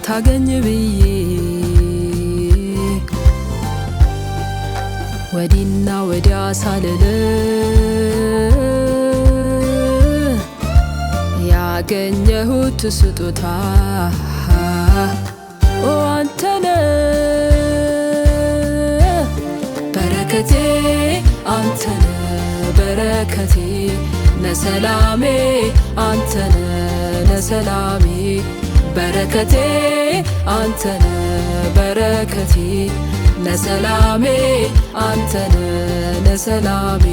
ልታገኝ ብዬ ወዲና ወዲያ ሳልል ያገኘሁት ስጦታ አንተነ በረከቴ አንተነ በረከቴ ነሰላሜ አንተነ ነሰላሜ በረከቴ አንተነ በረከቴ ነሰላሜ አንተነ ነሰላሜ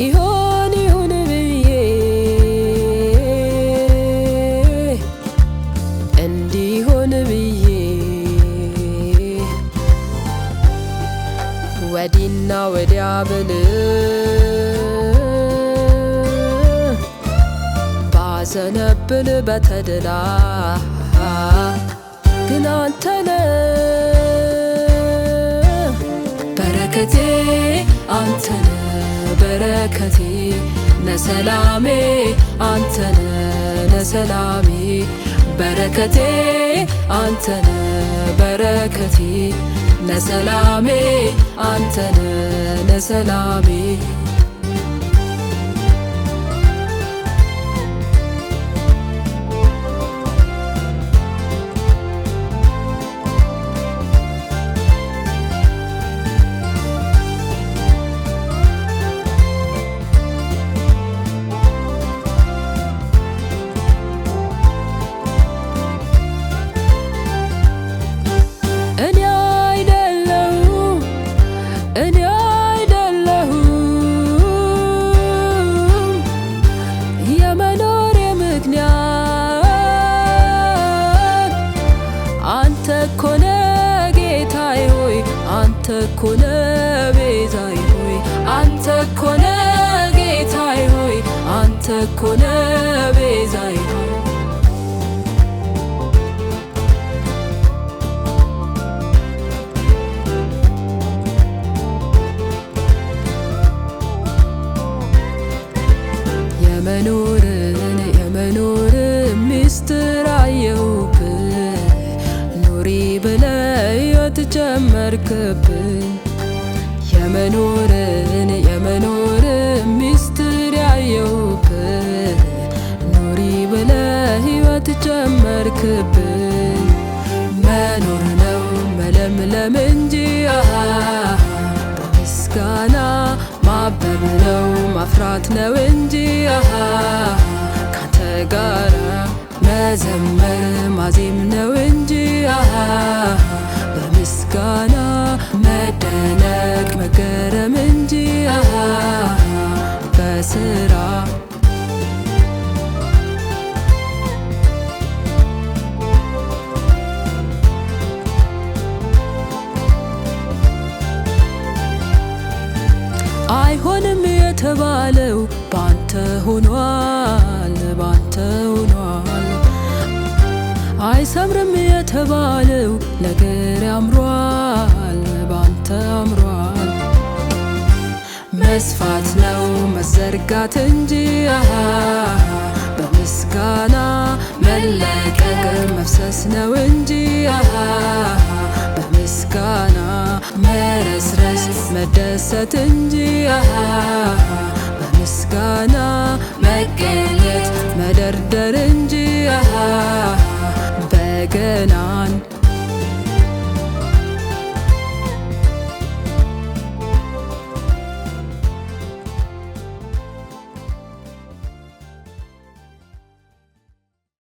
ይሁን ብዬ እንዲሆን ብዬ ወዲና ወዲያ ብል ባዘነብል በተድላ ግን አንተነ በረከቴ አንተነ በረከቴ ነሰላሜ አንተነ ነሰላሜ በረከቴ አንተነ በረከቴ ነሰላሜ አንተነ ነሰላሜ እኔ አይደለሁም የመኖሬ ምክንያት አንተ እኮ ነህ ጌታዬ ሆይ አንተ እኮ ነህ ቤዛዬ ሆይ አንተ እኮ ነህ ጌታዬ ሆይ አንተ እኮ ነህ ቤዛዬ ሆይ የመኖር ሚስጥር አየሁብህ ኑሪ ብለህ ሕይወት ጀመርክብኝ የመኖር ሚስጥር ያየሁብህ ኑሪ ብለህ ሕይወት ጀመርክብኝ መኖር ነው መለምለም እንጂ በምስጋና ማበብ ነው ማፍራት ነው እንጂ ካንተ ጋራ መዘመር ማዜም ነው እንጂ በምስጋና መደነቅ መገረም እንጂ በስራ አይሆንም የተባለው ባንተ ሆኗል ባንተ ሆኗል አይሰምርም የተባለው ነገር ያምሯል ባንተ አምሯል መስፋት ነው መዘርጋት እንጂ በምስጋና መለቀቅ መፍሰስ ነው እንጂ በምስጋና መረስረስ መደሰት እንጂ በምስጋና